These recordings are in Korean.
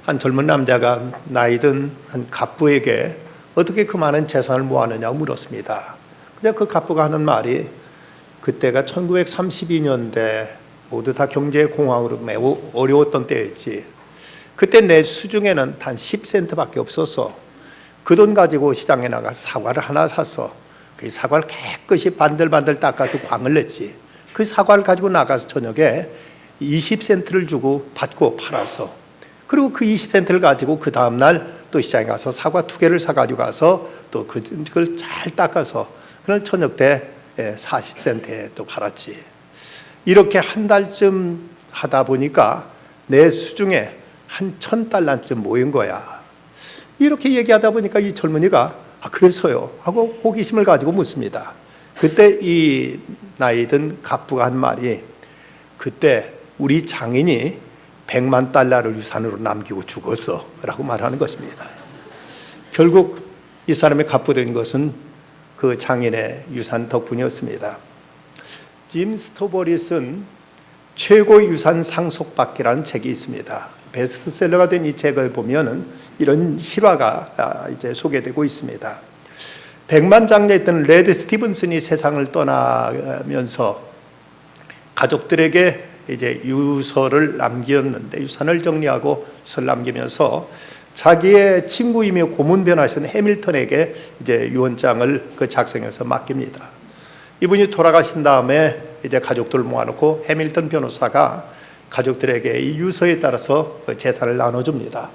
한 젊은 남자가 나이든 한 갑부에게 어떻게 그 많은 재산을 모았느냐고 물었습니다. 근데 그 갑부가 하는 말이 그때가 1932년대 모두 다 경제공황으로 매우 어려웠던 때였지. 그때 내 수중에는 단 10센트밖에 없어서 그 돈 가지고 시장에 나가서 사과를 하나 사서 그 사과를 깨끗이 반들반들 닦아서 광을 냈지. 그 사과를 가지고 나가서 저녁에 20센트를 주고 받고 팔아서, 그리고 그 20센트를 가지고 그 다음날 또 시장에 가서 사과 2개를 사가지고 가서 또 그걸 잘 닦아서 그날 저녁 때 40센트에 또 팔았지. 이렇게 한 달쯤 하다 보니까 내 수중에 한 $1,000쯤 모인 거야. 이렇게 얘기하다 보니까 이 젊은이가 그래서요 하고 호기심을 가지고 묻습니다. 그때 이 나이든 갑부가 한 말이, 그때 우리 장인이 $100만 유산으로 남기고 죽었어 라고 말하는 것입니다. 결국 이 사람의 갑부된 것은 그 장인의 유산 덕분이었습니다. 짐 스토버리 쓴 최고의 유산 상속받기라는 책이 있습니다. 베스트셀러가 된 이 책을 보면은 이런 실화가 이제 소개되고 있습니다. 백만장자였던 레드 스티븐슨이 세상을 떠나면서 가족들에게 이제 유서를 남겼는데, 유산을 정리하고 유서를 남기면서 자기의 친구이며 고문 변호사인 해밀턴에게 이제 유언장을 그 작성해서 맡깁니다. 이분이 돌아가신 다음에 이제 가족들을 모아놓고 해밀턴 변호사가 가족들에게 이 유서에 따라서 그 재산을 나눠줍니다.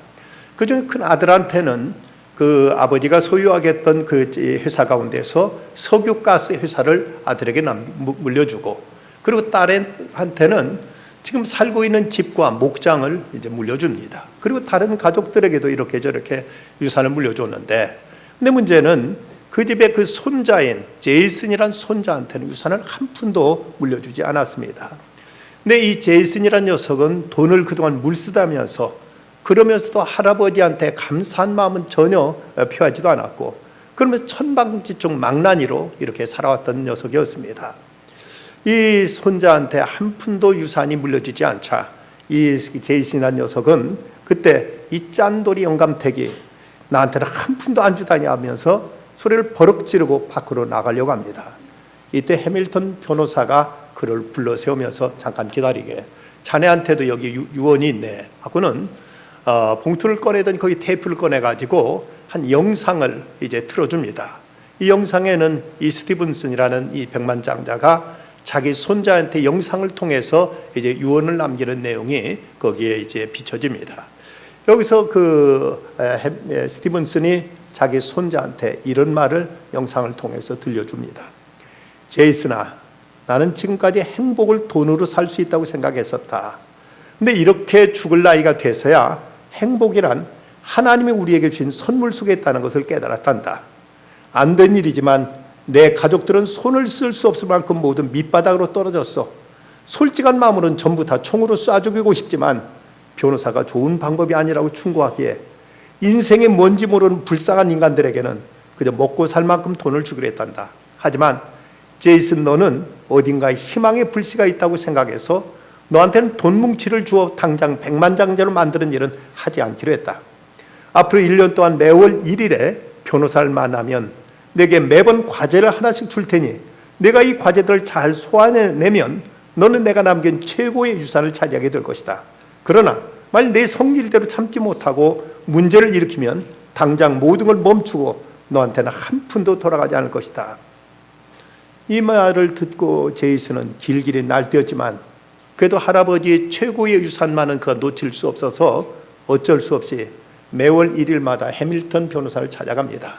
그중에 큰 아들한테는 그 아버지가 소유하게 했던 그 회사 가운데서 석유가스 회사를 아들에게 물려주고, 그리고 딸한테는 지금 살고 있는 집과 목장을 이제 물려줍니다. 그리고 다른 가족들에게도 이렇게 저렇게 유산을 물려줬는데, 근데 문제는 그 집의 그 손자인 제이슨이란 손자한테는 유산을 한 푼도 물려주지 않았습니다. 근데 이 제이슨이란 녀석은 돈을 그동안 물쓰다면서, 그러면서도 할아버지한테 감사한 마음은 전혀 표하지도 않았고, 그러면서 천방지축 망나니로 이렇게 살아왔던 녀석이었습니다. 이 손자한테 한 푼도 유산이 물려지지 않자 이 제이슨이라는 녀석은 그때 이 짠돌이 영감택이 나한테는 한 푼도 안 주다니 하면서 소리를 버럭 지르고 밖으로 나가려고 합니다. 이때 해밀턴 변호사가 그를 불러 세우면서 잠깐 기다리게, 자네한테도 여기 유언이 있네 하고는 봉투를 꺼내더니 거기 테이프를 꺼내가지고 한 영상을 이제 틀어줍니다. 이 영상에는 이 스티븐슨이라는 이 백만장자가 자기 손자한테 영상을 통해서 이제 유언을 남기는 내용이 거기에 이제 비춰집니다. 여기서 그 스티븐슨이 자기 손자한테 이런 말을 영상을 통해서 들려줍니다. 제이슨아, 나는 지금까지 행복을 돈으로 살 수 있다고 생각했었다. 근데 이렇게 죽을 나이가 돼서야 행복이란 하나님이 우리에게 주신 선물 속에 있다는 것을 깨달았단다. 안 된 일이지만 내 가족들은 손을 쓸 수 없을 만큼 모두 밑바닥으로 떨어졌어. 솔직한 마음으로는 전부 다 총으로 쏴 죽이고 싶지만 변호사가 좋은 방법이 아니라고 충고하기에 인생이 뭔지 모르는 불쌍한 인간들에게는 그저 먹고 살 만큼 돈을 주기로 했단다. 하지만 제이슨, 너는 어딘가에 희망의 불씨가 있다고 생각해서 너한테는 돈 뭉치를 주어 당장 백만장자로 만드는 일은 하지 않기로 했다. 앞으로 1년 동안 매월 1일에 변호사를 만나면 내게 매번 과제를 하나씩 줄 테니 내가 이 과제들을 잘 소화해내면 너는 내가 남긴 최고의 유산을 차지하게 될 것이다. 그러나 만약 내 성질대로 참지 못하고 문제를 일으키면 당장 모든 걸 멈추고 너한테는 한 푼도 돌아가지 않을 것이다. 이 말을 듣고 제이슨은 길길이 날뛰었지만 그래도 할아버지의 최고의 유산만은 그가 놓칠 수 없어서 어쩔 수 없이 매월 1일마다 해밀턴 변호사를 찾아갑니다.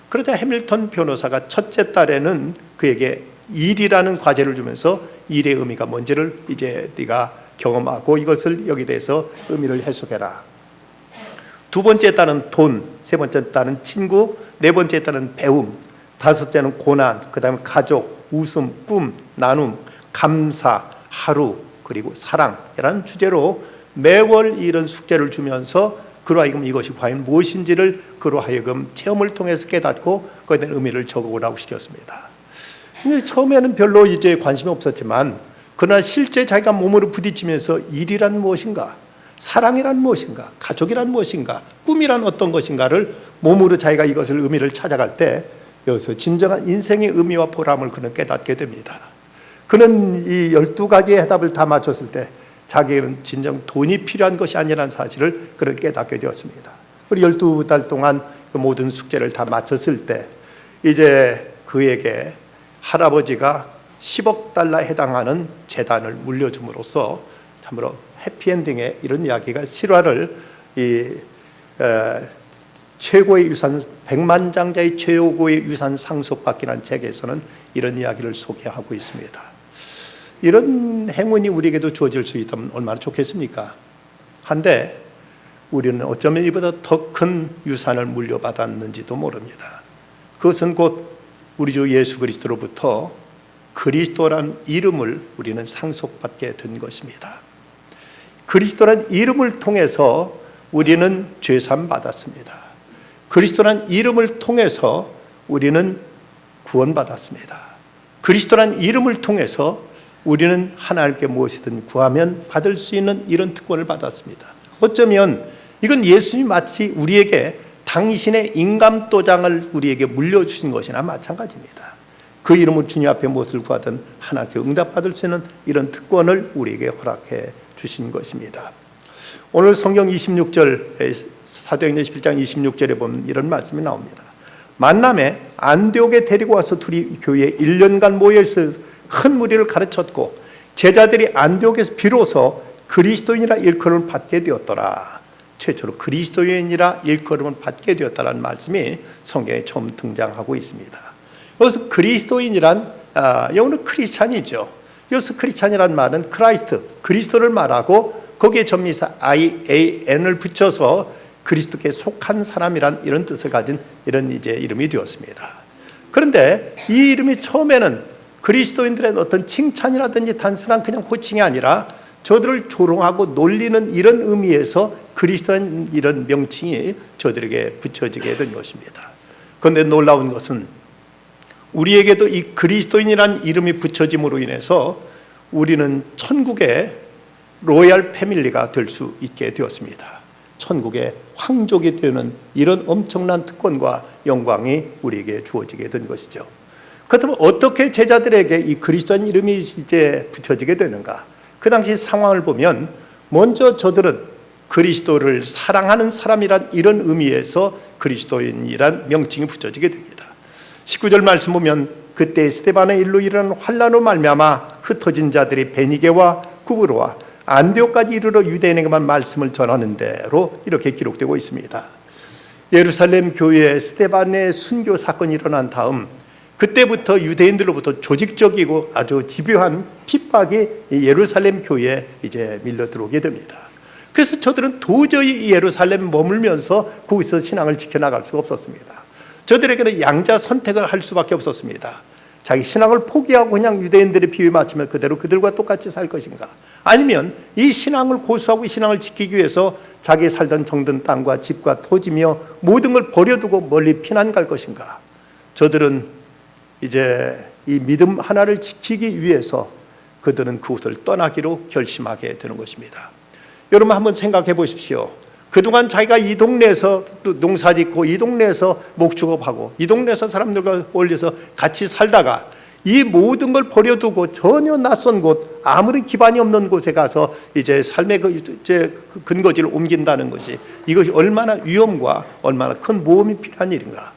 그러자 해밀턴 변호사가 첫째 딸에는 그에게 일이라는 과제를 주면서 일의 의미가 뭔지를 이제 네가 경험하고 이것을 여기 대해서 의미를 해석해라. 두 번째 딸은 돈, 세 번째 딸은 친구, 네 번째 딸은 배움, 다섯째는 고난, 그 다음에 가족, 웃음, 꿈, 나눔, 감사, 하루, 그리고 사랑이라는 주제로 매월 이런 숙제를 주면서 그로 하여금 이것이 과연 무엇인지를 그로 하여금 체험을 통해서 깨닫고 그에 대한 의미를 적어오라고 시켰습니다. 근데 처음에는 별로 이제 관심이 없었지만 그러나 실제 자기가 몸으로 부딪히면서 일이란 무엇인가, 사랑이란 무엇인가, 가족이란 무엇인가, 꿈이란 어떤 것인가를 몸으로 자기가 이것을 의미를 찾아갈 때 여기서 진정한 인생의 의미와 보람을 그는 깨닫게 됩니다. 그는 이 12가지의 해답을 다 맞췄을 때 자기는 진정 돈이 필요한 것이 아니라는 사실을 그는 깨닫게 되었습니다. 그리고 12달 동안 그 모든 숙제를 다 마쳤을 때 이제 그에게 할아버지가 10억 달러에 해당하는 재단을 물려줌으로써 참으로 해피엔딩의 이런 이야기가 실화를 최고의 유산, 백만장자의 최고의 유산 상속받기라는 책에서는 이런 이야기를 소개하고 있습니다. 이런 행운이 우리에게도 주어질 수 있다면 얼마나 좋겠습니까? 한데 우리는 어쩌면 이보다 더 큰 유산을 물려받았는지도 모릅니다. 그것은 곧 우리 주 예수 그리스도로부터 그리스도란 이름을 우리는 상속받게 된 것입니다. 그리스도란 이름을 통해서 우리는 죄사함 받았습니다. 그리스도란 이름을 통해서 우리는 구원받았습니다. 그리스도란 이름을 통해서 우리는 하나님께 무엇이든 구하면 받을 수 있는 이런 특권을 받았습니다. 어쩌면 이건 예수님이 마치 우리에게 당신의 인감도장을 우리에게 물려주신 것이나 마찬가지입니다. 그 이름으로 주님 앞에 무엇을 구하든 하나님께 응답받을 수 있는 이런 특권을 우리에게 허락해 주신 것입니다. 오늘 성경 26절, 사도행전 11장 26절에 보면 이런 말씀이 나옵니다. 만남에 안디옥에 데리고 와서 둘이 교회에 1년간 모여있어 큰 무리를 가르쳤고 제자들이 안디옥에서 비로소 그리스도인이라 일컬음을 받게 되었더라. 최초로 그리스도인이라 일컬음을 받게 되었다는 말씀이 성경에 처음 등장하고 있습니다. 여기서 그리스도인이란 영어는 크리스찬이죠. 여기서 크리스찬이란 말은 크라이스트, 그리스도를 말하고 거기에 접미사 IAN을 붙여서 그리스도께 속한 사람이란 이런 뜻을 가진 이런 이제 이름이 되었습니다. 그런데 이 이름이 처음에는 그리스도인들의 어떤 칭찬이라든지 단순한 그냥 호칭이 아니라 저들을 조롱하고 놀리는 이런 의미에서 그리스도인 이런 명칭이 저들에게 붙여지게 된 것입니다. 그런데 놀라운 것은 우리에게도 이 그리스도인이라는 이름이 붙여짐으로 인해서 우리는 천국의 로얄 패밀리가 될 수 있게 되었습니다. 천국의 황족이 되는 이런 엄청난 특권과 영광이 우리에게 주어지게 된 것이죠. 그렇다면 어떻게 제자들에게 이 그리스도인 이름이 이제 붙여지게 되는가? 그 당시 상황을 보면 먼저 저들은 그리스도를 사랑하는 사람이란 이런 의미에서 그리스도인이란 명칭이 붙여지게 됩니다. 19절 말씀 보면 그때 스데반의 일로 일어난 환난으로 말미암아 흩어진 자들이 베니게와 구브로와 안디옥까지 이르러 유대인에게만 말씀을 전하는 대로 이렇게 기록되고 있습니다. 예루살렘 교회에 스데반의 순교 사건이 일어난 다음 그때부터 유대인들로부터 조직적이고 아주 집요한 핍박이 예루살렘 교회에 이제 밀려 들어오게 됩니다. 그래서 저들은 도저히 예루살렘에 머물면서 거기서 신앙을 지켜나갈 수가 없었습니다. 저들에게는 양자 선택을 할 수밖에 없었습니다. 자기 신앙을 포기하고 그냥 유대인들의 비유에 맞추면 그대로 그들과 똑같이 살 것인가, 아니면 이 신앙을 고수하고 이 신앙을 지키기 위해서 자기 살던 정든 땅과 집과 토지며 모든 걸 버려두고 멀리 피난 갈 것인가. 저들은 이제 이 믿음 하나를 지키기 위해서 그들은 그곳을 떠나기로 결심하게 되는 것입니다. 여러분 한번 생각해 보십시오. 그동안 자기가 이 동네에서 농사 짓고 이 동네에서 목축업하고 이 동네에서 사람들과 어울려서 같이 살다가 이 모든 걸 버려두고 전혀 낯선 곳, 아무런 기반이 없는 곳에 가서 이제 삶의 그 근거지를 옮긴다는 것이 이것이 얼마나 위험과 얼마나 큰 모험이 필요한 일인가.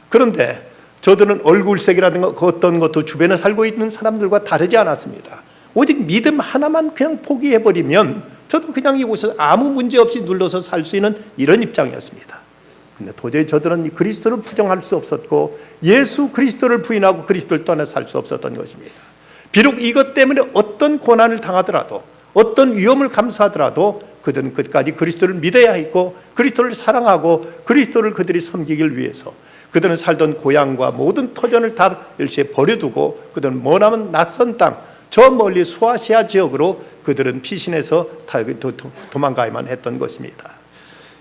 그런데 저들은 얼굴색이라든가 어떤 것도 주변에 살고 있는 사람들과 다르지 않았습니다. 오직 믿음 하나만 그냥 포기해버리면 저도 그냥 이곳에서 아무 문제 없이 눌러서 살 수 있는 이런 입장이었습니다. 근데 도저히 저들은 그리스도를 부정할 수 없었고 예수 그리스도를 부인하고 그리스도를 떠나 살 수 없었던 것입니다. 비록 이것 때문에 어떤 고난을 당하더라도 어떤 위험을 감수하더라도 그들은 끝까지 그리스도를 믿어야 했고 그리스도를 사랑하고 그리스도를 그들이 섬기길 위해서 그들은 살던 고향과 모든 터전을 다 일시에 버려두고 그들은 머나먼 낯선 땅, 저 멀리 소아시아 지역으로 그들은 피신해서 도망가야만 했던 것입니다.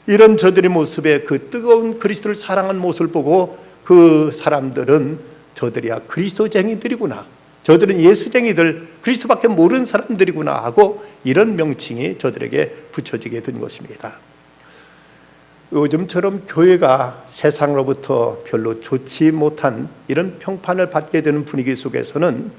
이런 저들의 모습에 그 뜨거운 그리스도를 사랑하는 모습을 보고 그 사람들은 저들이야 그리스도쟁이들이구나, 저들은 예수쟁이들, 그리스도밖에 모르는 사람들이구나 하고 이런 명칭이 저들에게 붙여지게 된 것입니다. 요즘처럼 교회가 세상으로부터 별로 좋지 못한 이런 평판을 받게 되는 분위기 속에서는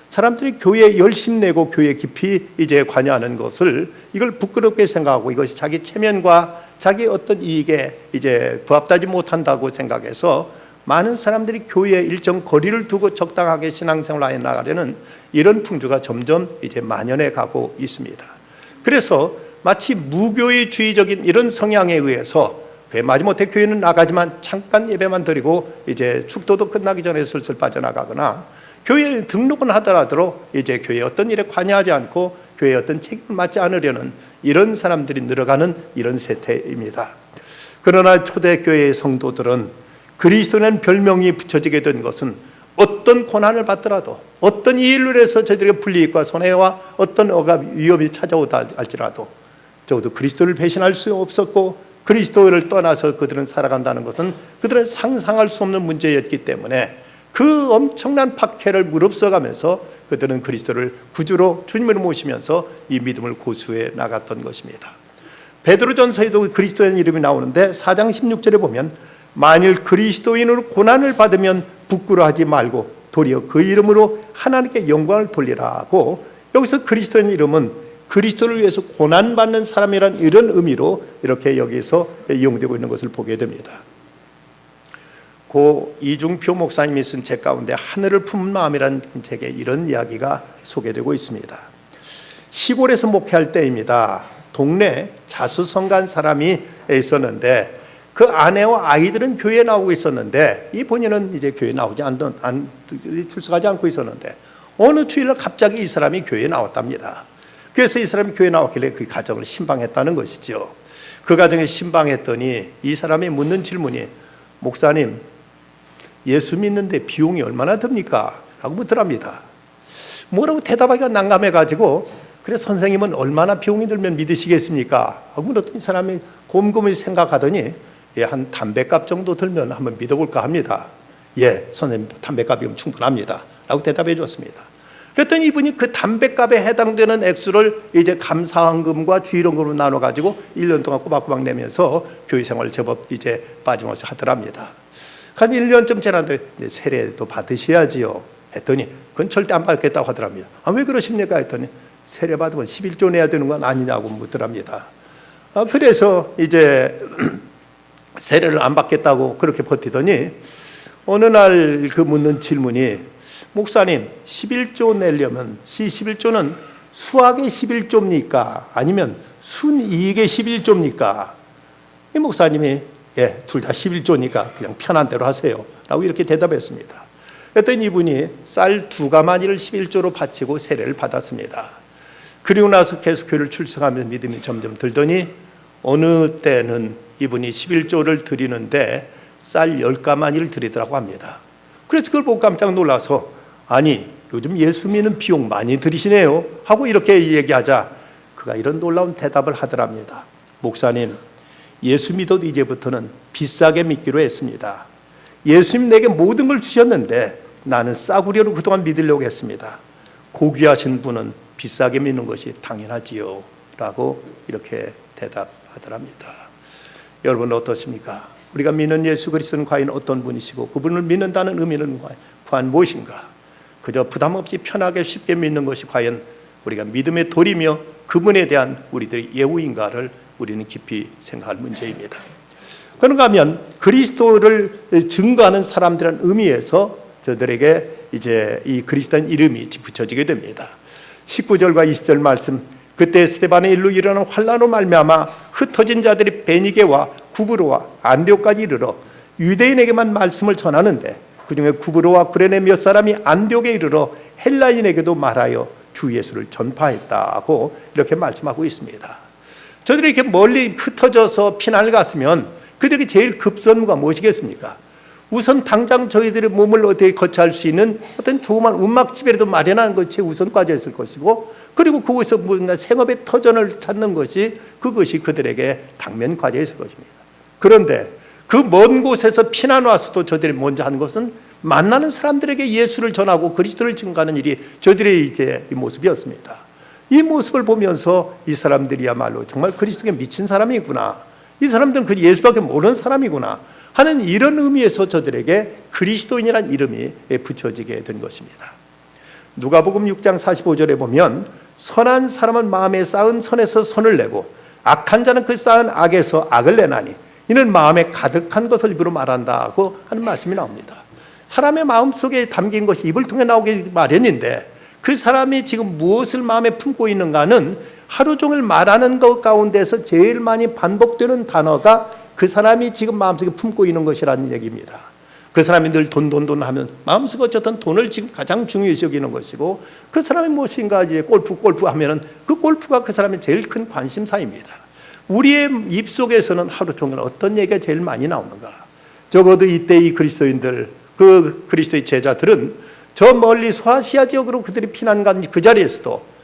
사람들이 교회에 열심 내고 교회에 깊이 이제 관여하는 것을 이걸 부끄럽게 생각하고 이것이 자기 체면과 자기 어떤 이익에 이제 부합하지 못한다고 생각해서 많은 사람들이 교회에 일정 거리를 두고 적당하게 신앙생활을 해 나가려는 이런 풍조가 점점 이제 만연해 가고 있습니다. 그래서 마치 무교회주의적인 이런 성향에 의해서 마지못해 교회는 나가지만 잠깐 예배만 드리고 이제 축도도 끝나기 전에 슬슬 빠져나가거나 교회에 등록은 하더라도 이제 교회의 어떤 일에 관여하지 않고 교회의 어떤 책임을 맡지 않으려는 이런 사람들이 늘어가는 이런 세태입니다. 그러나 초대교회의 성도들은 그리스도는 별명이 붙여지게 된 것은 어떤 고난을 받더라도 어떤 일로 해서 저희들에게 불이익과 손해와 어떤 억압 위협이 찾아오다 할지라도 적어도 그리스도를 배신할 수 없었고 그리스도를 떠나서 그들은 살아간다는 것은 그들은 상상할 수 없는 문제였기 때문에 그 엄청난 박해를 무릅써가면서 그들은 그리스도를 구주로 주님을 모시면서 이 믿음을 고수해 나갔던 것입니다. 베드로전서에도 그리스도의 이름이 나오는데 4장 16절에 보면 만일 그리스도인으로 고난을 받으면 부끄러워하지 말고 도리어 그 이름으로 하나님께 영광을 돌리라고 여기서 그리스도의 이름은 그리스도를 위해서 고난받는 사람이란 이런 의미로 이렇게 여기서 이용되고 있는 것을 보게 됩니다. 고 이중표 목사님이 쓴 책 가운데 하늘을 품은 마음이라는 책에 이런 이야기가 소개되고 있습니다. 시골에서 목회할 때입니다. 동네 자수성가한 사람이 있었는데 그 아내와 아이들은 교회에 나오고 있었는데 이 본인은 이제 교회에 나오지 출석하지 않고 있었는데 어느 주일날 갑자기 이 사람이 교회에 나왔답니다. 그래서 이 사람이 교회에 나왔길래 그 가정을 신방했다는 것이죠. 그 가정에 신방했더니 이 사람이 묻는 질문이 목사님 예수 믿는데 비용이 얼마나 듭니까? 라고 묻더랍니다. 뭐라고 대답하기가 난감해가지고 그래 선생님은 얼마나 비용이 들면 믿으시겠습니까? 하고 물었더니 이 사람이 곰곰이 생각하더니 한 담배값 정도 들면 한번 믿어볼까 합니다. 예, 선생님 담배값이면 충분합니다. 라고 대답해 줬습니다. 그랬더니 이분이 그 담배값에 해당되는 액수를 이제 감사헌금과 주일원금으로 나눠가지고 1년 동안 꼬박꼬박 내면서 교회 생활을 제법 이제 빠짐없이 하더랍니다. 한 1년쯤 지났는데 세례도 받으셔야지요. 했더니 그건 절대 안 받겠다고 하더랍니다. 왜 그러십니까? 했더니 세례 받으면 11조 내야 되는 건 아니냐고 묻더랍니다. 그래서 이제 세례를 안 받겠다고 그렇게 버티더니 어느 날 그 묻는 질문이 목사님 11조 내려면 11조는 수학의 11조입니까? 아니면 순이익의 11조입니까? 이 목사님이 예, 둘 다 11조니까 그냥 편한 대로 하세요 라고 이렇게 대답했습니다. 그랬더니 이분이 쌀 2가마니를 11조로 바치고 세례를 받았습니다. 그리고 나서 계속 교회를 출석하면서 믿음이 점점 들더니 어느 때는 이분이 11조를 드리는데 쌀 10가마니를 드리더라고 합니다. 그래서 그걸 보고 깜짝 놀라서 아니 요즘 예수 믿는 비용 많이 들이시네요 하고 이렇게 얘기하자 그가 이런 놀라운 대답을 하더랍니다. 목사님 예수 믿어도 이제부터는 비싸게 믿기로 했습니다. 예수님 내게 모든 걸 주셨는데 나는 싸구려로 그동안 믿으려고 했습니다. 고귀하신 분은 비싸게 믿는 것이 당연하지요 라고 이렇게 대답하더랍니다. 여러분 어떻습니까? 우리가 믿는 예수 그리스도는 과연 어떤 분이시고 그분을 믿는다는 의미는 과연 무엇인가? 그저 부담 없이 편하게 쉽게 믿는 것이 과연 우리가 믿음의 도리며 그분에 대한 우리들의 예우인가를 우리는 깊이 생각할 문제입니다. 그런가 하면 그리스도를 증거하는 사람들의 의미에서 저들에게 이제 이 그리스도인 이름이 붙여지게 됩니다. 19절과 20절 말씀 그때 스데반의 일로 일어난 환난으로 말미암아 흩어진 자들이 베니게와 구브로와 안디옥까지 이르러 유대인에게만 말씀을 전하는데 그중에 구브로와 구레네 몇 사람이 안디옥에 이르러 헬라인에게도 말하여 주 예수를 전파했다고 이렇게 말씀하고 있습니다. 저들이 이렇게 멀리 흩어져서 피난을 갔으면 그들이 제일 급선무가 무엇이겠습니까? 우선 당장 저희들의 몸을 어떻게 거처할 수 있는 어떤 조그만 움막집이라도 마련하는 것이 우선 과제였을 것이고 그리고 그곳에서 뭔가 생업의 터전을 찾는 것이 그것이 그들에게 당면 과제였을 것입니다. 그런데 그 먼 곳에서 피난 와서도 저들이 먼저 하는 것은 만나는 사람들에게 예수를 전하고 그리스도를 증거하는 일이 저들의 이제 이 모습이었습니다. 이 모습을 보면서 이 사람들이야말로 정말 그리스도에 미친 사람이구나, 이 사람들은 그 예수밖에 모르는 사람이구나 하는 이런 의미에서 저들에게 그리스도인이라는 이름이 붙여지게 된 것입니다. 누가복음 6장 45절에 보면 선한 사람은 마음에 쌓은 선에서 선을 내고 악한 자는 그 쌓은 악에서 악을 내나니 이는 마음에 가득한 것을 입으로 말한다고 하는 말씀이 나옵니다. 사람의 마음속에 담긴 것이 입을 통해 나오기 마련인데 그 사람이 지금 무엇을 마음에 품고 있는가는 하루 종일 말하는 것 가운데서 제일 많이 반복되는 단어가 그 사람이 지금 마음속에 품고 있는 것이라는 얘기입니다. 그 사람이 늘 돈 하면 마음속에 어쨌든 돈을 지금 가장 중요시 여기는 것이고, 그 사람이 무엇인가 이제 골프 하면은 그 골프가 그 사람의 제일 큰 관심사입니다. 우리의 입속에서는 하루 종일 어떤 얘기가 제일 많이 나오는가? 적어도 이때 이 그리스도인들, 그 그리스도의 제자들은 저 멀리 소아시아 지역으로 그들이 피난 간 그 자리에서도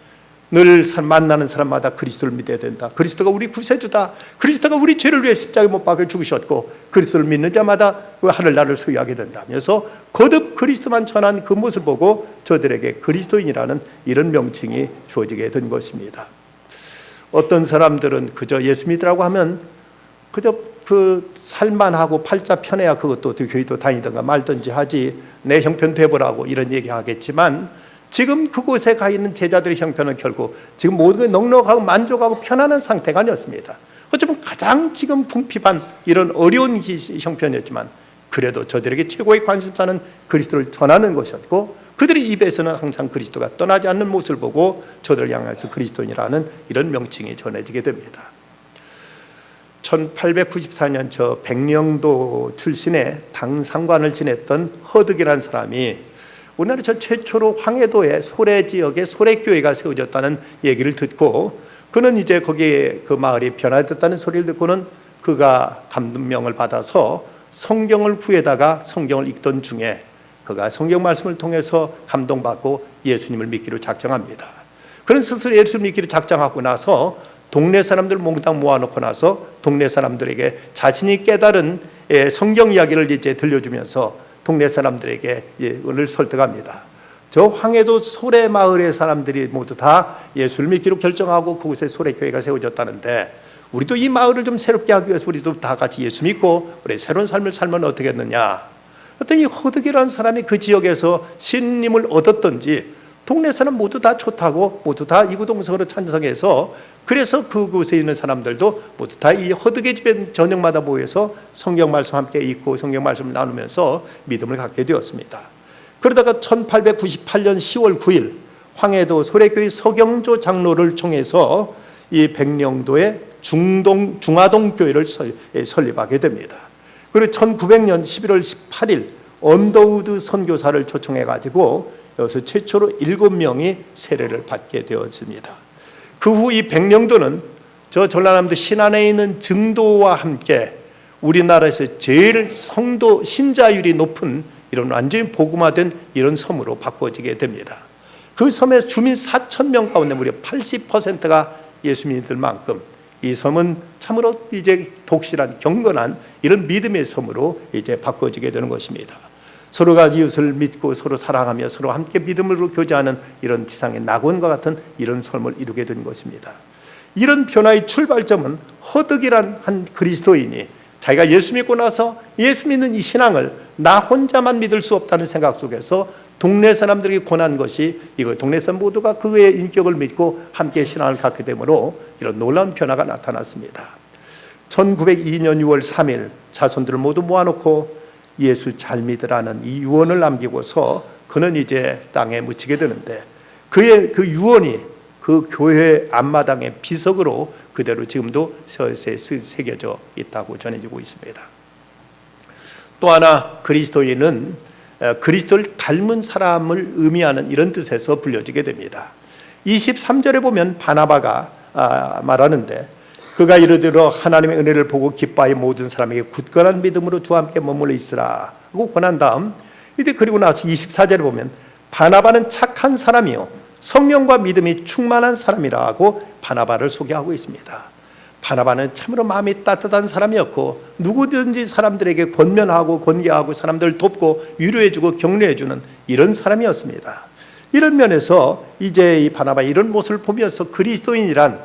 늘 만나는 사람마다 그리스도를 믿어야 된다. 그리스도가 우리 구세주다. 그리스도가 우리 죄를 위해 십자가에 못 박혀 죽으셨고 그리스도를 믿는 자마다 그 하늘나라를 소유하게 된다면서 거듭 그리스도만 전한 그 모습을 보고 저들에게 그리스도인이라는 이런 명칭이 주어지게 된 것입니다. 어떤 사람들은 그저 예수 믿으라고 하면 그저 그 살만하고 팔자 편해야 그것도 교회도 다니든가 말든지 하지, 내 형편 되보라고 이런 얘기하겠지만, 지금 그곳에 가 있는 제자들의 형편은 결국 지금 모든 게 넉넉하고 만족하고 편안한 상태가 아니었습니다. 어쩌면 가장 지금 궁핍한 이런 어려운 형편이었지만 그래도 저들에게 최고의 관심사는 그리스도를 전하는 것이었고, 그들의 입에서는 항상 그리스도가 떠나지 않는 모습을 보고 저들을 향해서 그리스도인이라는 이런 명칭이 전해지게 됩니다. 1894년 저 백령도 출신의 당상관을 지냈던 허득이라는 사람이 우리나라 저 최초로 황해도의 소래 지역에 소래교회가 세워졌다는 얘기를 듣고, 그는 이제 거기에 그 마을이 변화됐다는 소리를 듣고는 그가 감명을 받아서 성경을 구해다가 성경을 읽던 중에 그가 성경 말씀을 통해서 감동받고 예수님을 믿기로 작정합니다. 그는 스스로 예수를 믿기로 작정하고 나서 동네 사람들 몽땅 모아놓고 나서 동네 사람들에게 자신이 깨달은 성경 이야기를 이제 들려주면서 동네 사람들에게 오늘 설득합니다. 저 황해도 소래 마을의 사람들이 모두 다 예수를 믿기로 결정하고 그곳에 소래교회가 세워졌다는데, 우리도 이 마을을 좀 새롭게 하기 위해서 우리도 다 같이 예수 믿고 우리 새로운 삶을 살면 어떻겠느냐. 어떤 이 허득이라는 사람이 그 지역에서 신님을 얻었던지 동네 사람 모두 다 좋다고 모두 다 이구동성으로 찬성해서, 그래서 그곳에 있는 사람들도 모두 다 이 허득의 집에 저녁마다 모여서 성경 말씀 함께 읽고 성경 말씀을 나누면서 믿음을 갖게 되었습니다. 그러다가 1898년 10월 9일 황해도 소래교회 서경조 장로를 통해서 이 백령도의 중화동 교회를 설립하게 됩니다. 그리고 1900년 11월 18일 언더우드 선교사를 초청해 가지고 여기서 최초로 7명이 세례를 받게 되었습니다. 그 후 이 백령도는 저 전라남도 신안에 있는 증도와 함께 우리나라에서 제일 성도 신자율이 높은 이런 완전히 복음화된 이런 섬으로 바꿔지게 됩니다. 그 섬의 주민 4,000명 가운데 무려 80%가 예수 믿을 만큼 이 섬은 참으로 이제 독실한 경건한 이런 믿음의 섬으로 이제 바꿔지게 되는 것입니다. 서로가 이웃을 믿고 서로 사랑하며 서로 함께 믿음으로 교제하는 이런 지상의 낙원과 같은 이런 삶을 이루게 된 것입니다. 이런 변화의 출발점은 허득이란 한 그리스도인이 자기가 예수 믿고 나서 예수 믿는 이 신앙을 나 혼자만 믿을 수 없다는 생각 속에서 동네 사람들에게 권한 것이 이거 동네 사람 모두가 그의 인격을 믿고 함께 신앙을 갖게 되므로 이런 놀라운 변화가 나타났습니다. 1902년 6월 3일 자손들을 모두 모아놓고 예수 잘 믿으라는 이 유언을 남기고서 그는 이제 땅에 묻히게 되는데, 그의 그 유언이 그 교회 앞마당의 비석으로 그대로 지금도 새겨져 있다고 전해지고 있습니다. 또 하나 그리스도인은 그리스도를 닮은 사람을 의미하는 이런 뜻에서 불려지게 됩니다. 23절에 보면 바나바가 말하는데, 그가 이르되어 하나님의 은혜를 보고 기뻐하여 모든 사람에게 굳건한 믿음으로 주와 함께 머물러 있으라 하고 권한 다음, 이제 그리고 나서 24절에 보면 바나바는 착한 사람이요 성령과 믿음이 충만한 사람이라고 바나바를 소개하고 있습니다. 바나바는 참으로 마음이 따뜻한 사람이었고 누구든지 사람들에게 권면하고 권계하고 사람들을 돕고 위로해주고 격려해주는 이런 사람이었습니다. 이런 면에서 이제 이 바나바의 이런 모습을 보면서 그리스도인이란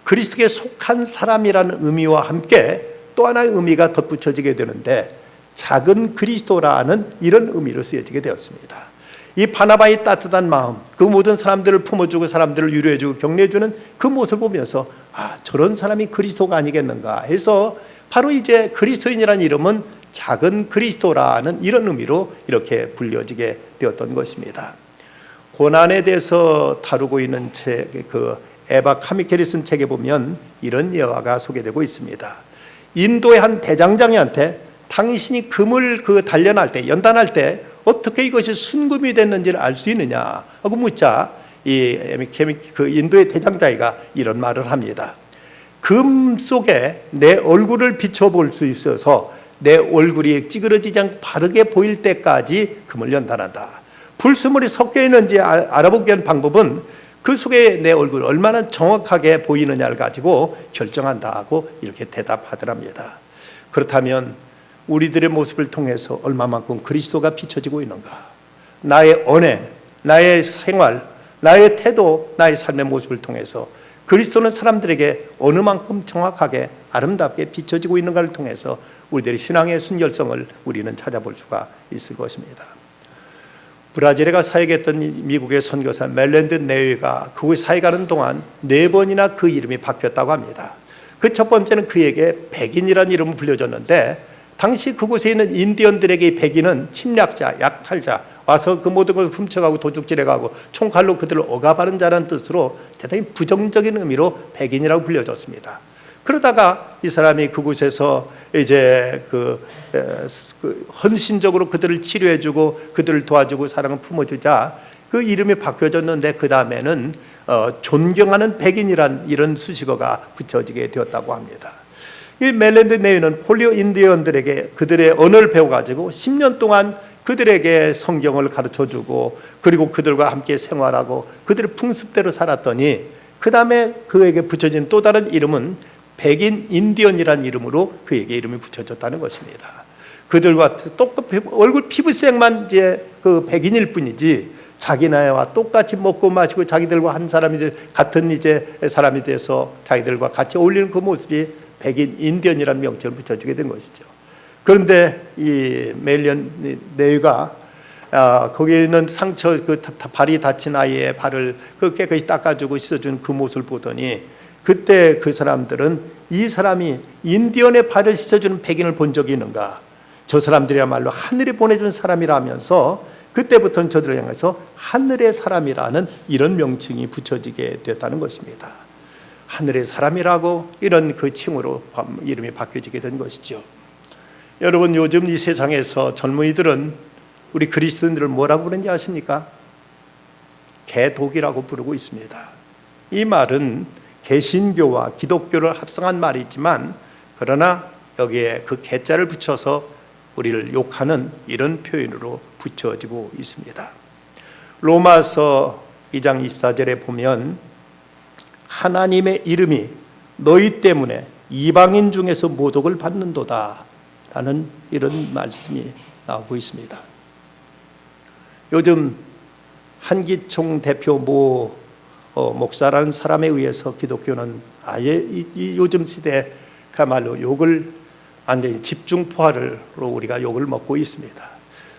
그리스도께 속한 사람이라는 의미와 함께 또 하나의 의미가 덧붙여지게 되는데 작은 그리스도라는 이런 의미로 쓰여지게 되었습니다. 이 바나바의 따뜻한 마음, 그 모든 사람들을 품어주고 사람들을 위로해주고 격려해주는 그 모습을 보면서 저런 사람이 그리스도가 아니겠는가 해서 바로 이제 그리스도인이라는 이름은 작은 그리스도라는 이런 의미로 이렇게 불려지게 되었던 것입니다. 고난에 대해서 다루고 있는 책, 에바 카미켈이 쓴 책에 보면 이런 예화가 소개되고 있습니다. 인도의 한 대장장이한테 당신이 금을 단련할 때, 연단할 때 어떻게 이것이 순금이 됐는지를 알 수 있느냐 하고 묻자 인도의 대장장이가 이런 말을 합니다. 금 속에 내 얼굴을 비춰볼 수 있어서 내 얼굴이 찌그러지지 않고 바르게 보일 때까지 금을 연단한다. 불순물이 섞여 있는지 알아보기 위한 방법은 그 속에 내 얼굴이 얼마나 정확하게 보이느냐를 가지고 결정한다 하고 이렇게 대답하더랍니다. 그렇다면 우리들의 모습을 통해서 얼마만큼 그리스도가 비춰지고 있는가? 나의 언행, 나의 생활, 나의 태도, 나의 삶의 모습을 통해서 그리스도는 사람들에게 어느 만큼 정확하게 아름답게 비춰지고 있는가를 통해서 우리들의 신앙의 순결성을 우리는 찾아볼 수가 있을 것입니다. 브라질에 가 사역했던 미국의 선교사 멜랜드 네위가 그곳에 사역하는 동안 4번이나 그 이름이 바뀌었다고 합니다. 그 첫 번째는 그에게 백인이라는 이름을 불려줬는데 당시 그곳에 있는 인디언들에게 백인은 침략자, 약탈자, 와서 그 모든 것을 훔쳐가고 도둑질해가고 총칼로 그들을 억압하는 자라는 뜻으로 대단히 부정적인 의미로 백인이라고 불려졌습니다. 그러다가 이 사람이 그곳에서 이제 헌신적으로 그들을 치료해주고 그들을 도와주고 사랑을 품어주자 그 이름이 바뀌어졌는데 그 다음에는 존경하는 백인이란 이런 수식어가 붙여지게 되었다고 합니다. 이 멜랜드 네위는 폴리오 인디언들에게 그들의 언어를 배워가지고 10년 동안 그들에게 성경을 가르쳐주고 그리고 그들과 함께 생활하고 그들의 풍습대로 살았더니 그 다음에 그에게 붙여진 또 다른 이름은 백인 인디언이라는 이름으로 그에게 이름이 붙여졌다는 것입니다. 그들과 똑같이 얼굴 피부색만 이제 그 백인일 뿐이지 자기 나이와 똑같이 먹고 마시고 자기들과 한 사람이 같은 이제 사람이 돼서 자기들과 같이 어울리는 그 모습이 백인 인디언이라는 명칭을 붙여주게 된 것이죠. 그런데 이 멜랜드 네위가 거기에 있는 상처, 발이 다친 아이의 발을 깨끗이 닦아주고 씻어주는 그 모습을 보더니 그때 그 사람들은 이 사람이 인디언의 발을 씻어주는 백인을 본 적이 있는가? 저 사람들이야말로 하늘이 보내준 사람이라면서 그때부터는 저들을 향해서 하늘의 사람이라는 이런 명칭이 붙여지게 됐다는 것입니다. 하늘의 사람이라고 이런 그 칭으로 이름이 바뀌어지게 된 것이죠. 여러분, 요즘 이 세상에서 젊은이들은 우리 그리스도인들을 뭐라고 부르는지 아십니까? 개독이라고 부르고 있습니다. 이 말은 개신교와 기독교를 합성한 말이지만 그러나 여기에 그 개자를 붙여서 우리를 욕하는 이런 표현으로 붙여지고 있습니다. 로마서 2장 24절에 보면 하나님의 이름이 너희 때문에 이방인 중에서 모독을 받는도다 라는 이런 말씀이 나오고 있습니다. 요즘 한기총 대표 목사라는 사람에 의해서 기독교는 아예 이 요즘 시대에 그야말로 욕을 완전히 집중포화로 우리가 욕을 먹고 있습니다.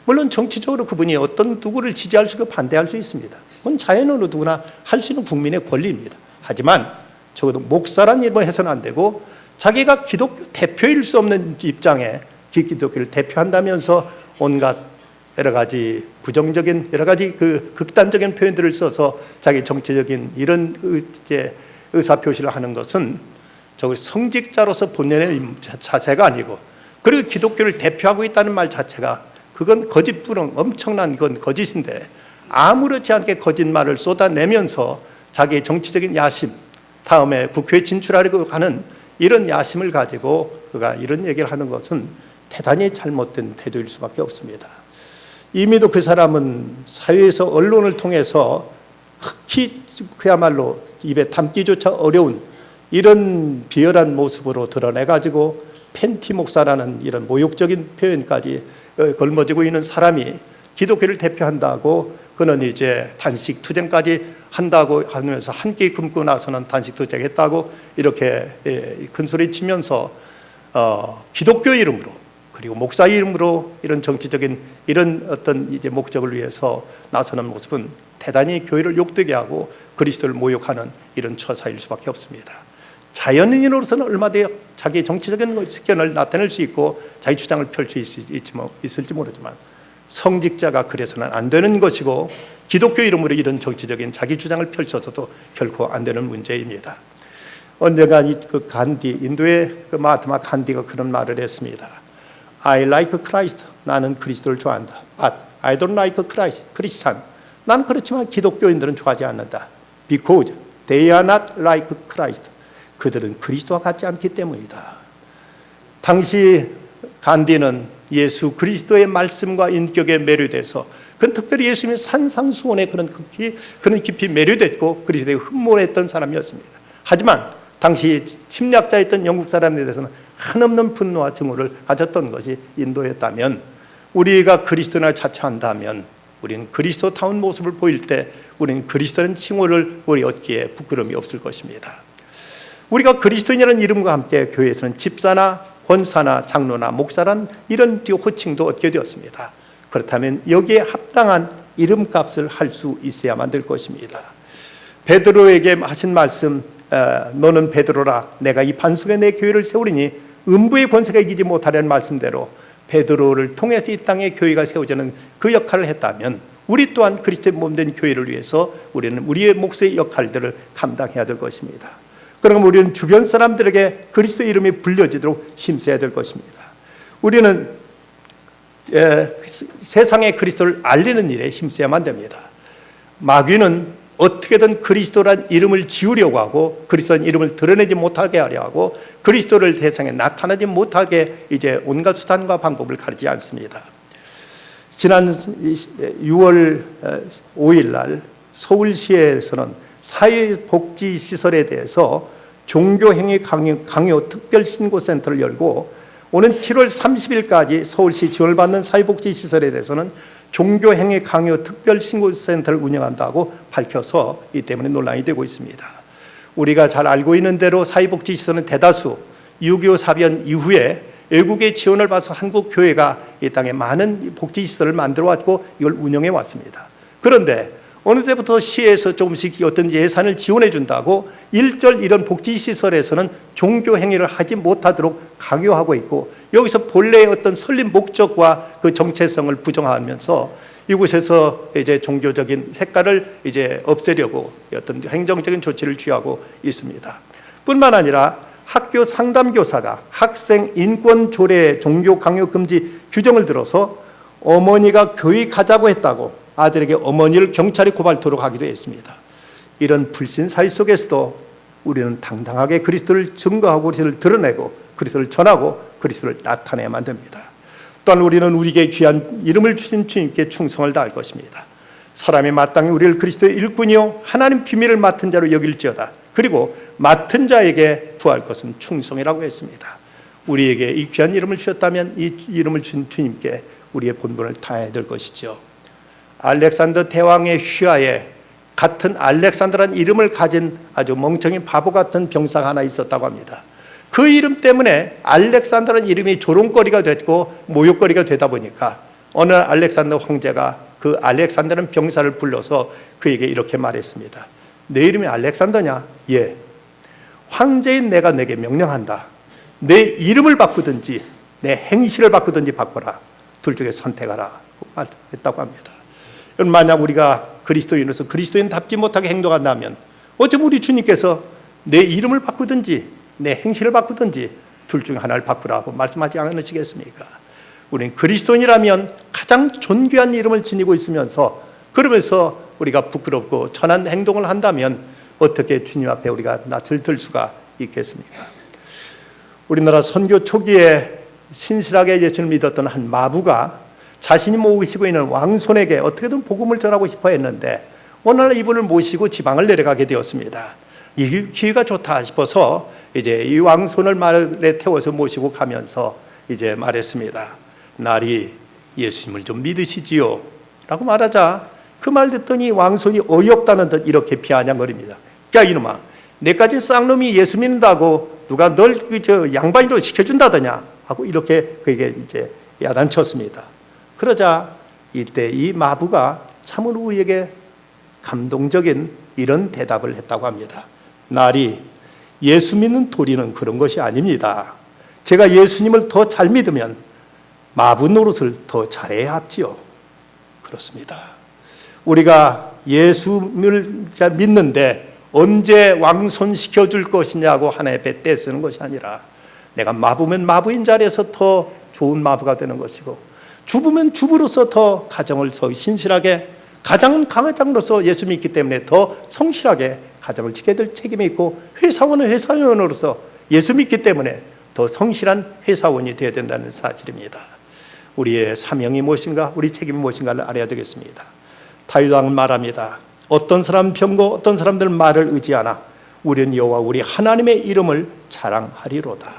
물론 정치적으로 그분이 어떤 누구를 지지할 수 있고 반대할 수 있습니다. 그건 자연으로 누구나 할 수 있는 국민의 권리입니다. 하지만 적어도 목사란 이름을 해서는 안 되고 자기가 기독교 대표일 수 없는 입장에 기독교를 대표한다면서 온갖 여러 가지 부정적인 여러 가지 그 극단적인 표현들을 써서 자기 정치적인 이런 의사표시를 하는 것은 저 성직자로서 본연의 자세가 아니고 그리고 기독교를 대표하고 있다는 말 자체가 그건 거짓부렁 엄청난 건 거짓인데 아무렇지 않게 거짓말을 쏟아내면서 자기의 정치적인 야심 다음에 국회에 진출하려고 하는 이런 야심을 가지고 그가 이런 얘기를 하는 것은 대단히 잘못된 태도일 수밖에 없습니다. 이미도 그 사람은 사회에서 언론을 통해서 극히 그야말로 입에 담기조차 어려운 이런 비열한 모습으로 드러내가지고 펜티 목사라는 이런 모욕적인 표현까지 걸머지고 있는 사람이 기독교를 대표한다고 그는 이제 단식 투쟁까지 한다고 하면서 한 끼 굶고 나서는 단식 투쟁했다고 이렇게 큰 소리 치면서 기독교 이름으로 그리고 목사 이름으로 이런 정치적인 이런 어떤 이제 목적을 위해서 나서는 모습은 대단히 교회를 욕되게 하고 그리스도를 모욕하는 이런 처사일 수밖에 없습니다. 자연인으로서는 얼마든지 자기 정치적인 식견을 나타낼 수 있고 자기 주장을 펼칠 수 있을지 모르지만 성직자가 그래서는 안 되는 것이고 기독교 이름으로 이런 정치적인 자기 주장을 펼쳐서도 결코 안 되는 문제입니다. 언젠가 그 간디, 인도의 그 마하트마 간디가 그런 말을 했습니다. I like Christ. 나는 그리스도를 좋아한다. But I don't like Christ. 크리스찬. 난 그렇지만 기독교인들은 좋아하지 않는다. Because they are not like Christ. 그들은 그리스도와 같지 않기 때문이다. 당시 간디는 예수 그리스도의 말씀과 인격에 매료돼서 그는 특별히 예수님의 산상수훈에 그는 깊이 매료됐고 그리스도에 흠모했던 사람이었습니다. 하지만 당시 침략자였던 영국 사람에 대해서는 한없는 분노와 증오를 가졌던 것이 인도였다면 우리가 그리스도나 자처한다면 우리는 그리스도다운 모습을 보일 때 우리는 그리스도라는 칭호를 우리 얻기에 부끄러움이 없을 것입니다. 우리가 그리스도인이라는 이름과 함께 교회에서는 집사나 권사나 장로나 목사란 이런 호칭도 얻게 되었습니다. 그렇다면 여기에 합당한 이름값을 할 수 있어야만 될 것입니다. 베드로에게 하신 말씀 너는 베드로라 내가 이 반석에 내 교회를 세우리니 음부의 권세가 이기지 못하려는 말씀대로 베드로를 통해서 이 땅에 교회가 세워지는 그 역할을 했다면 우리 또한 그리스도의 몸된 교회를 위해서 우리는 우리의 몫의 역할들을 감당해야 될 것입니다. 그러면 우리는 주변 사람들에게 그리스도 이름이 불려지도록 힘써야 될 것입니다. 우리는 세상에 그리스도를 알리는 일에 힘써야만 됩니다. 마귀는 어떻게든 그리스도란 이름을 지우려고 하고 그리스도란 이름을 드러내지 못하게 하려 하고 그리스도를 세상에 나타나지 못하게 이제 온갖 수단과 방법을 가리지 않습니다. 지난 6월 5일 날 서울시에서는 사회복지시설에 대해서 종교행위 강요 특별신고센터를 열고 오는 7월 30일까지 서울시 지원을 받는 사회복지시설에 대해서는 종교행위 강요 특별신고센터를 운영한다고 밝혀서 이 때문에 논란이 되고 있습니다. 우리가 잘 알고 있는 대로 사회복지시설은 대다수 6.25 사변 이후에 외국의 지원을 받아서 한국 교회가 이 땅에 많은 복지시설을 만들어 왔고 이걸 운영해 왔습니다. 그런데 어느 때부터 시에서 조금씩 어떤 예산을 지원해 준다고 일절 이런 복지시설에서는 종교 행위를 하지 못하도록 강요하고 있고 여기서 본래의 어떤 설립 목적과 그 정체성을 부정하면서 이곳에서 이제 종교적인 색깔을 이제 없애려고 어떤 행정적인 조치를 취하고 있습니다. 뿐만 아니라 학교 상담교사가 학생 인권 조례 종교 강요 금지 규정을 들어서 어머니가 교회 가자고 했다고 아들에게 어머니를 경찰에 고발토록 하기도 했습니다. 이런 불신 사회 속에서도 우리는 당당하게 그리스도를 증거하고 그리스도를 드러내고 그리스도를 전하고 그리스도를 나타내야만 됩니다. 또한 우리는 우리에게 귀한 이름을 주신 주님께 충성을 다할 것입니다. 사람이 마땅히 우리를 그리스도의 일꾼이요 하나님 비밀을 맡은 자로 여길지어다. 그리고 맡은 자에게 구할 것은 충성이라고 했습니다. 우리에게 이 귀한 이름을 주셨다면 이 이름을 주신 주님께 우리의 본분을 다해야 될 것이죠. 알렉산더 대왕의 휘하에 같은 알렉산더라는 이름을 가진 아주 멍청이 바보 같은 병사가 하나 있었다고 합니다. 그 이름 때문에 알렉산더라는 이름이 조롱거리가 됐고 모욕거리가 되다 보니까 어느 날 알렉산더 황제가 그 알렉산더라는 병사를 불러서 그에게 이렇게 말했습니다. 내 이름이 알렉산더냐? 예. 황제인 내가 내게 명령한다. 내 이름을 바꾸든지 내 행실을 바꾸든지 바꿔라. 둘 중에 선택하라. 했다고 합니다. 만약 우리가 그리스도인으로서 그리스도인답지 못하게 행동한다면 어쩌면 우리 주님께서 내 이름을 바꾸든지 내 행실을 바꾸든지 둘 중에 하나를 바꾸라고 말씀하지 않으시겠습니까? 우리는 그리스도인이라면 가장 존귀한 이름을 지니고 있으면서 그러면서 우리가 부끄럽고 천한 행동을 한다면 어떻게 주님 앞에 우리가 낯을 들 수가 있겠습니까? 우리나라 선교 초기에 신실하게 예수를 믿었던 한 마부가 자신이 모시고 있는 왕손에게 어떻게든 복음을 전하고 싶어 했는데 어느 날 이분을 모시고 지방을 내려가게 되었습니다. 이 기회가 좋다 싶어서 이제 이 왕손을 말에 태워서 모시고 가면서 이제 말했습니다. 날이 예수님을 좀 믿으시지요? 라고 말하자 그 말 듣더니 왕손이 어이없다는 듯 이렇게 비아냥거립니다. 야 이놈아, 내까지 쌍놈이 예수 믿는다고 누가 널 양반이로 시켜준다더냐 하고 이렇게 그에게 이제 야단쳤습니다. 그러자 이때 이 마부가 참으로 우리에게 감동적인 이런 대답을 했다고 합니다. 날이 예수 믿는 도리는 그런 것이 아닙니다. 제가 예수님을 더 잘 믿으면 마부 노릇을 더 잘해야 합지요. 그렇습니다. 우리가 예수를 잘 믿는데 언제 왕손시켜 줄 것이냐고 하나의 배 떼쓰는 것이 아니라 내가 마부면 마부인 자리에서 더 좋은 마부가 되는 것이고 주부면 주부로서 더 가정을 더 신실하게, 가장은 가장으로서 예수 믿기 때문에 더 성실하게 가정을 지켜야 될 책임이 있고, 회사원은 회사원으로서 예수 믿기 때문에 더 성실한 회사원이 되어야 된다는 사실입니다. 우리의 사명이 무엇인가, 우리 책임이 무엇인가를 알아야 되겠습니다. 다윗왕은 말합니다. 어떤 사람 병고 어떤 사람들 말을 의지하나 우리는 여호와 우리 하나님의 이름을 자랑하리로다.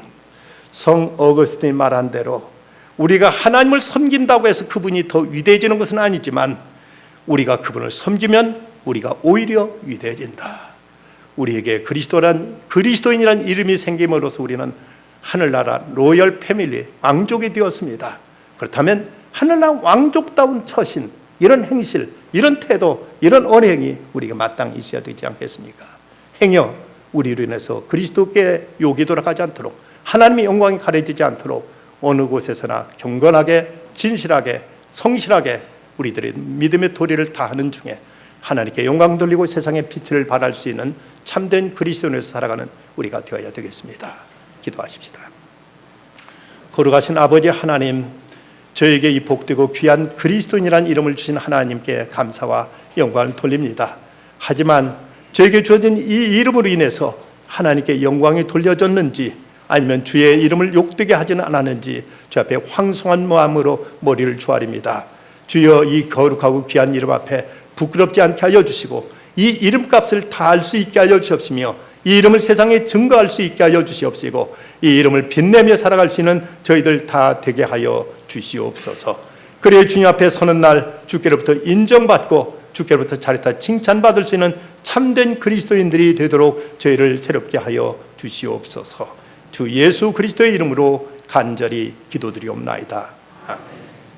성 어거스틴이 말한 대로 우리가 하나님을 섬긴다고 해서 그분이 더 위대해지는 것은 아니지만 우리가 그분을 섬기면 우리가 오히려 위대해진다. 우리에게 그리스도인이란 이름이 생김으로써 우리는 하늘나라 로열 패밀리, 왕족이 되었습니다. 그렇다면 하늘나라 왕족다운 처신, 이런 행실, 이런 태도, 이런 언행이 우리가 마땅히 있어야 되지 않겠습니까? 행여 우리로 인해서 그리스도께 욕이 돌아가지 않도록, 하나님의 영광이 가려지지 않도록 어느 곳에서나 경건하게, 진실하게, 성실하게 우리들의 믿음의 도리를 다하는 중에 하나님께 영광 돌리고 세상의 빛을 발할 수 있는 참된 그리스도인으로서 살아가는 우리가 되어야 되겠습니다. 기도하십시다. 거룩하신 아버지 하나님, 저에게 이 복되고 귀한 그리스도인이라는 이름을 주신 하나님께 감사와 영광을 돌립니다. 하지만 저에게 주어진 이 이름으로 인해서 하나님께 영광이 돌려졌는지 아니면 주의 이름을 욕되게 하지는 않았는지 주 앞에 황송한 마음으로 머리를 조아립니다. 주여, 이 거룩하고 귀한 이름 앞에 부끄럽지 않게 하여 주시고 이 이름값을 다할 수 있게 하여 주옵시며 이 이름을 세상에 증거할 수 있게 하여 주시옵시고 이 이름을 빛내며 살아갈 수 있는 저희들 다 되게 하여 주시옵소서. 그래야 주님 앞에 서는 날 주께로부터 인정받고 주께로부터 잘했다 칭찬받을 수 있는 참된 그리스도인들이 되도록 저희를 새롭게 하여 주시옵소서. 주 예수 그리스도의 이름으로 간절히 기도드리옵나이다. 아멘.